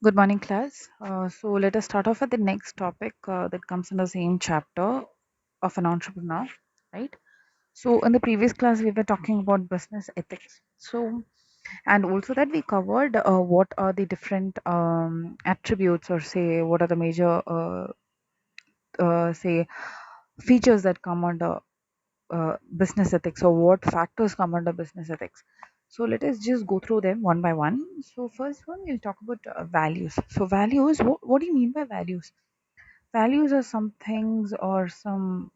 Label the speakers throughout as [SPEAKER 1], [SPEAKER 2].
[SPEAKER 1] Good morning, class. So let us start off with the next topic that comes in the same chapter of an entrepreneur, right? So in the previous class, we were talking about business ethics. And also that we covered what are the different attributes, or say what are the major, say, features that come under business ethics, or what factors come under business ethics. So let us just go through them one by one. So first one, we'll talk about values. So values, what do you mean by values? Values are some things or some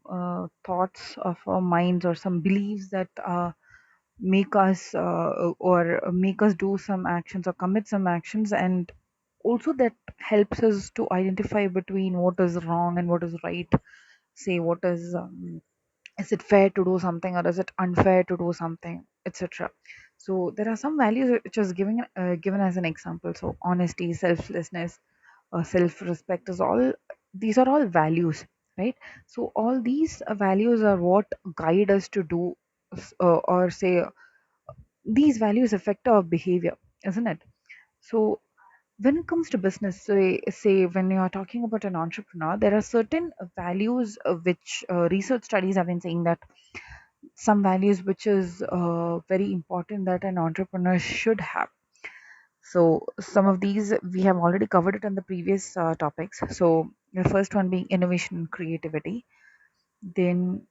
[SPEAKER 1] thoughts of our minds, or some beliefs that make us or make us do some actions or commit some actions, and also that helps us to identify between what is wrong and what is right. Say what is it fair to do something, or is it unfair to do something, etc. So there are some values which is given as an example. So honesty, selflessness, self-respect is all, these are all values, right? So all these values are what guide us to do, or say these values affect our behavior, isn't it? So when it comes to business, say when you are talking about an entrepreneur, there are certain values which research studies have been saying that some values which is very important that an entrepreneur should have. So some of these we have already covered it in the previous topics. So the first one being innovation and creativity, then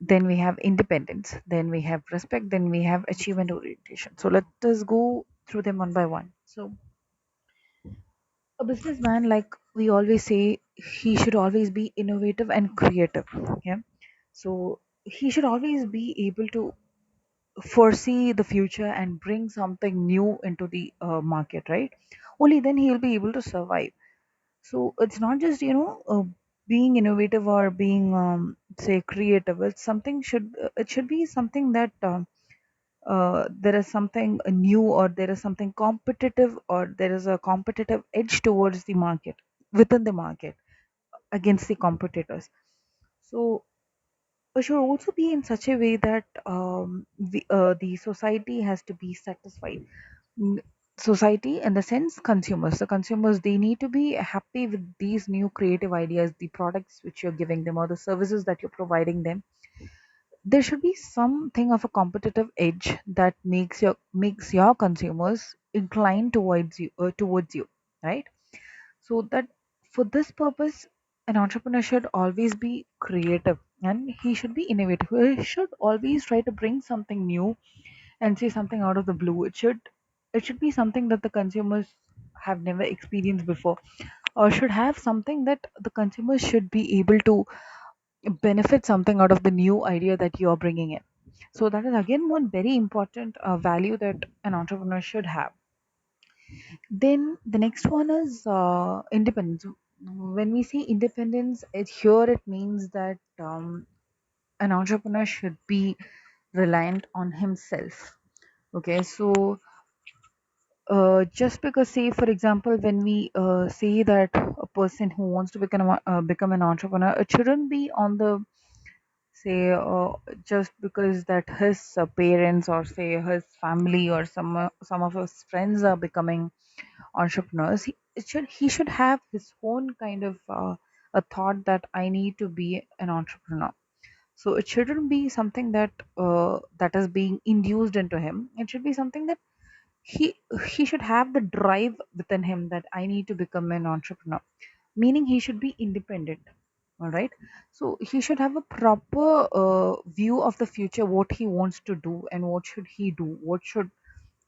[SPEAKER 1] we have independence, then we have respect, then we have achievement orientation. So let us go through them one by one. So a businessman, like we always say, he should always be innovative and creative. Yeah. So he should always be able to foresee the future and bring something new into the market, right? Only then he will be able to survive. So it's not just being innovative or being say creative. It's something should it should be something that there is something new, or there is something competitive, or there is a competitive edge towards the market, within the market, against the competitors. So it should also be in such a way that the society has to be satisfied. Mm, Society, in the sense, the consumers, they need to be happy with these new creative ideas, the products which you're giving them, or the services that you're providing them. There should be something of a competitive edge that makes your consumers inclined towards you, right? So that, for this purpose, an entrepreneur should always be creative, and he should be innovative. He should always try to bring something new and say something out of the blue. It should be something that the consumers have never experienced before, or should have something that the consumers should be able to benefit something out of the new idea that you're bringing in. So that is again one very important value that an entrepreneur should have. Then the next one is independence. When we say independence, it means that an entrepreneur should be reliant on himself. Okay, so just because, say for example, when we say that a person who wants to become an entrepreneur, it shouldn't be on the, say, just because that his parents, or say his family, or some of his friends are becoming entrepreneurs. He should have his own kind of a thought that I need to be an entrepreneur. So it shouldn't be something that is being induced into him. It should be something that he he should have the drive within him that I need to become an entrepreneur, meaning he should be independent. All right. So he should have a proper view of the future, what he wants to do, and what should he do, what should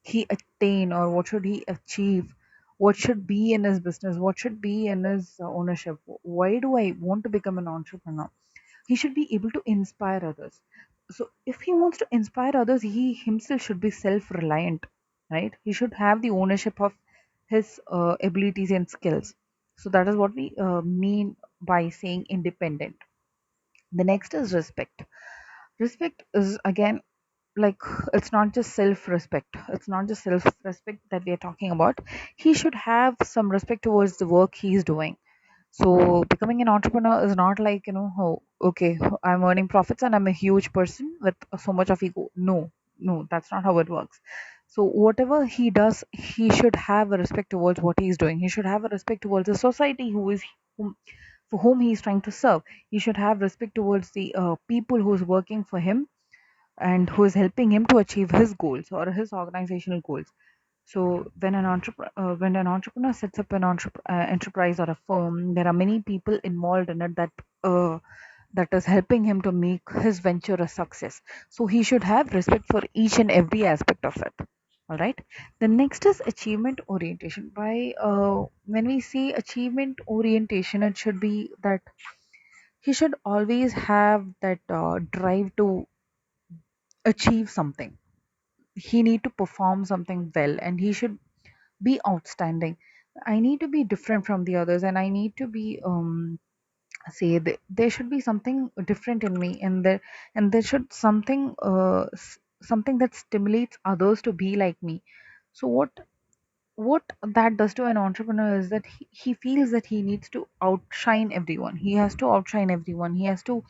[SPEAKER 1] he attain, or what should he achieve, what should be in his business, what should be in his ownership. Why do I want to become an entrepreneur? He should be able to inspire others. So if he wants to inspire others, he himself should be self reliant, right? He should have the ownership of his abilities and skills. So that is what we mean by saying independent. The next is respect. Respect is again, like, it's not just self respect, it's not just self respect that we are talking about. He should have some respect towards the work he is doing. So becoming an entrepreneur is not like, oh, okay, I'm earning profits and I'm a huge person with so much of ego. No, no, that's not how it works. So whatever he does, he should have a respect towards what he is doing. He should have a respect towards the society whom, for whom he is trying to serve. He should have respect towards the people who is working for him and who is helping him to achieve his goals or his organizational goals. So when an entrepreneur sets up an enterprise or a firm, there are many people involved in it that is helping him to make his venture a success. So he should have respect for each and every aspect of it. All right. The next is achievement orientation. By when we say achievement orientation, it should be that he should always have that drive to achieve something. He need to perform something well, and he should be outstanding. I need to be different from the others, and I need to be there should be something different in me, and there should something that stimulates others to be like me. So what that does to an entrepreneur is that he feels that he needs to outshine everyone. He has to outshine everyone. He has to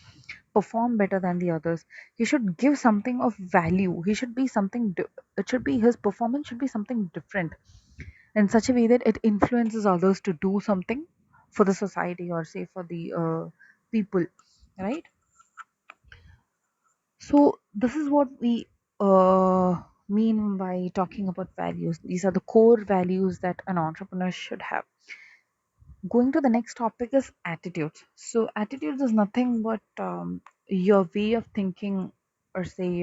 [SPEAKER 1] perform better than the others. He should give something of value. He should be it should be, his performance should be something different in such a way that it influences others to do something for the society, or say for the people, right? So this is what we mean by talking about values. These are the core values that an entrepreneur should have. Going to the next topic is attitudes. So attitudes is nothing but your way of thinking, or say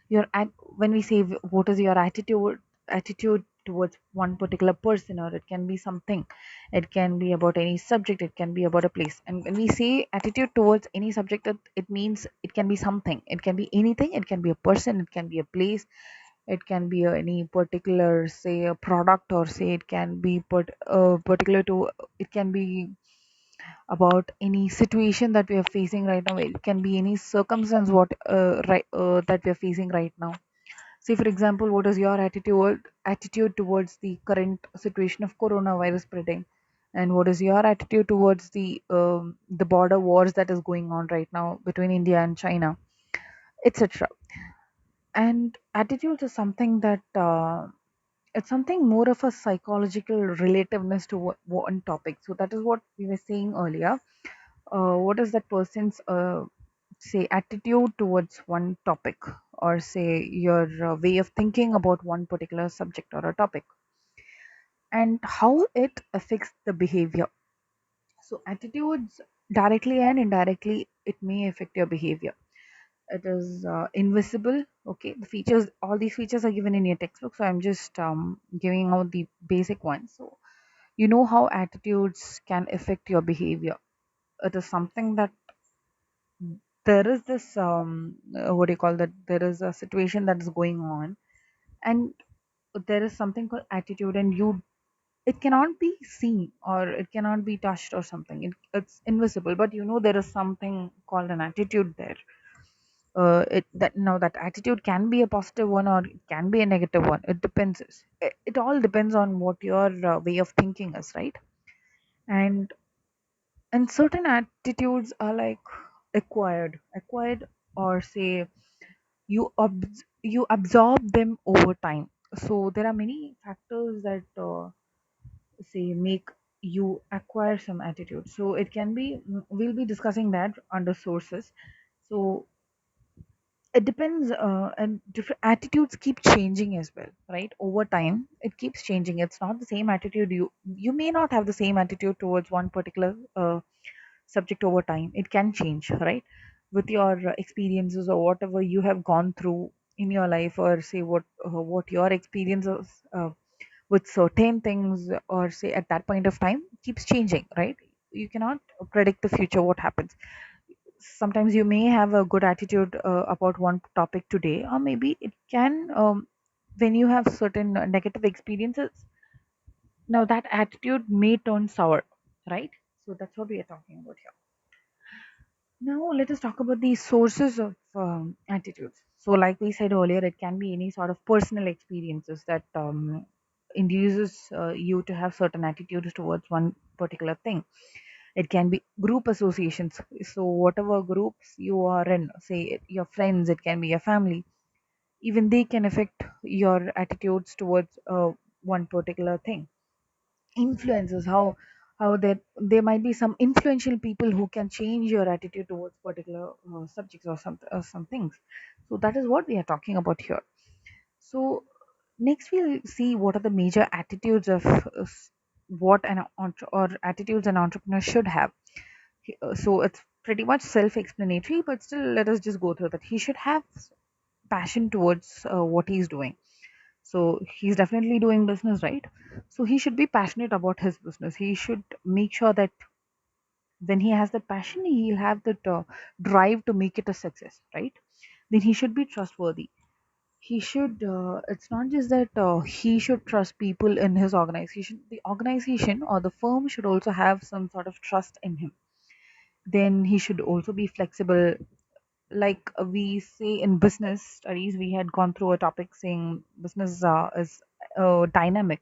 [SPEAKER 1] when we say what is your attitude towards one particular person, or it can be something, it can be about any subject, it can be about a place. And when we say attitude towards any subject, it means it can be something, it can be anything, it can be a person, it can be a place, it can be any particular, say, a product, or say it can be particular to, it can be about any situation that we are facing right now. It can be any circumstance that we are facing right now. Say for example, what is your attitude towards the current situation of coronavirus spreading, and what is your attitude towards the border wars that is going on right now between India and China, etc. And attitudes is something that it's something more of a psychological relativeness to one topic. So that is what we were saying earlier. What is that person's say attitude towards one topic, or say your way of thinking about one particular subject or a topic, and how it affects the behavior. So attitudes, directly and indirectly, it may affect your behavior. It is invisible. Okay, the features, all these features are given in your textbook, so I'm just giving out the basic ones. So you know how attitudes can affect your behavior. It is something that there is this what do you call that, there is a situation that is going on, and there is something called attitude, and you, it cannot be seen or it cannot be touched or something, it's invisible, but you know there is something called an attitude there. It that now that attitude can be a positive one or it can be a negative one. It depends. It all depends on what your way of thinking is, right? and and certain attitudes are like acquired, or say you absorb them over time. So there are many factors that say make you acquire some attitude. So it can be, we'll be discussing that under sources. So it depends, and different attitudes keep changing as well, right? Over time it keeps changing. It's not the same attitude. You may not have the same attitude towards one particular subject over time. It can change, right? With your experiences or whatever you have gone through in your life, or say what your experiences with certain things, or say at that point of time, keeps changing, right? You cannot predict the future, what happens. Sometimes you may have a good attitude about one topic today, or maybe it can, when you have certain negative experiences, now that attitude may turn sour, right? So that's what we are talking about here. Now let us talk about the sources of attitudes. So like we said earlier, it can be any sort of personal experiences that induces you to have certain attitudes towards one particular thing. It can be group associations. So whatever groups you are in, say your friends, it can be your family, even they can affect your attitudes towards one particular thing. Influences, how there might be some influential people who can change your attitude towards particular subjects or some things. So that is what we are talking about here. So next we'll see what are the major attitudes of what or attitudes an entrepreneur should have. So it's pretty much self-explanatory, but still let us just go through that. He should have passion towards what he's doing. So he's definitely doing business, right? So he should be passionate about his business. He should make sure that when he has the passion, he'll have that drive to make it a success, right? Then he should be trustworthy. He should, it's not just that he should trust people in his organization. The organization or the firm should also have some sort of trust in him. Then he should also be flexible. Like we say in business studies, we had gone through a topic saying business is dynamic,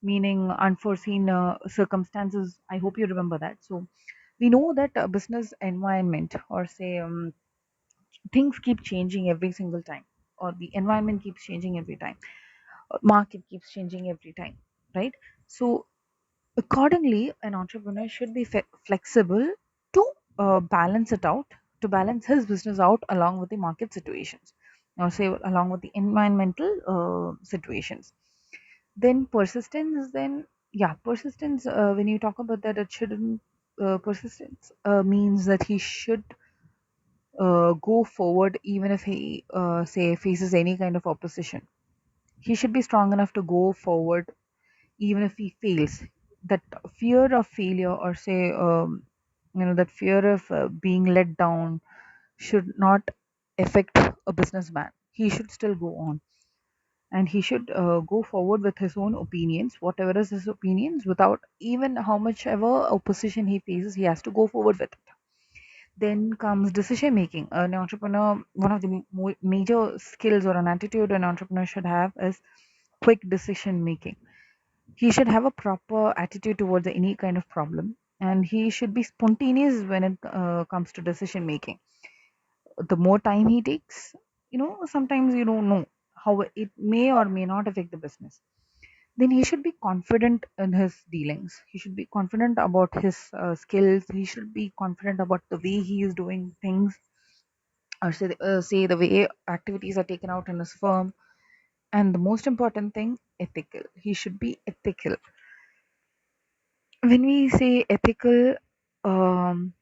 [SPEAKER 1] meaning unforeseen circumstances. I hope you remember that. So we know that business environment, or say things keep changing every single time, or the environment keeps changing every time, market keeps changing every time, right? So accordingly, an entrepreneur should be flexible to balance it out, to balance his business out along with the market situations, or say along with the environmental situations. Then persistence, then yeah, persistence. When you talk about that, it shouldn't. Persistence means that he should go forward even if he say faces any kind of opposition. He should be strong enough to go forward even if he fails. That fear of failure, or say that fear of being let down should not affect a businessman. He should still go on, and he should go forward with his own opinions, whatever is his opinions, without even how much ever opposition he faces, he has to go forward with it. Then comes decision making. An entrepreneur, one of the major skills or an attitude an entrepreneur should have is quick decision making. He should have a proper attitude towards any kind of problem, and he should be spontaneous when it comes to decision making. The more time he takes, sometimes you don't know how it may or may not affect the business. Then he should be confident in his dealings. He should be confident about his skills. He should be confident about the way he is doing things, or say the way activities are taken out in his firm. And the most important thing, ethical. He should be ethical. When we say ethical, um,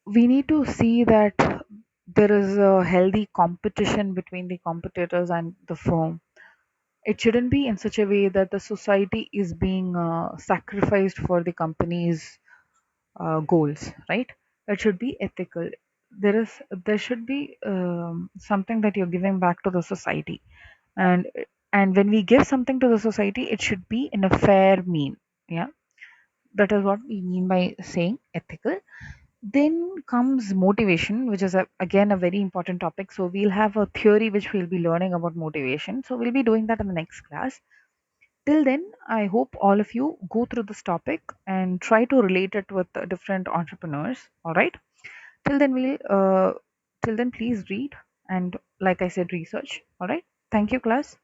[SPEAKER 1] we need to see that there is a healthy competition between the competitors and the firm. It shouldn't be in such a way that the society is being sacrificed for the company's goals, right? It should be ethical. There should be something that you're giving back to the society, and and when we give something to the society, it should be in a fair mean. Yeah, that is what we mean by saying ethical. Then comes motivation, which is again a very important topic. So we'll have a theory which we'll be learning about motivation. So we'll be doing that in the next class. Till then, I hope all of you go through this topic and try to relate it with different entrepreneurs. All right. Till then, till then, please read and, like I said, research. All right. Thank you, class.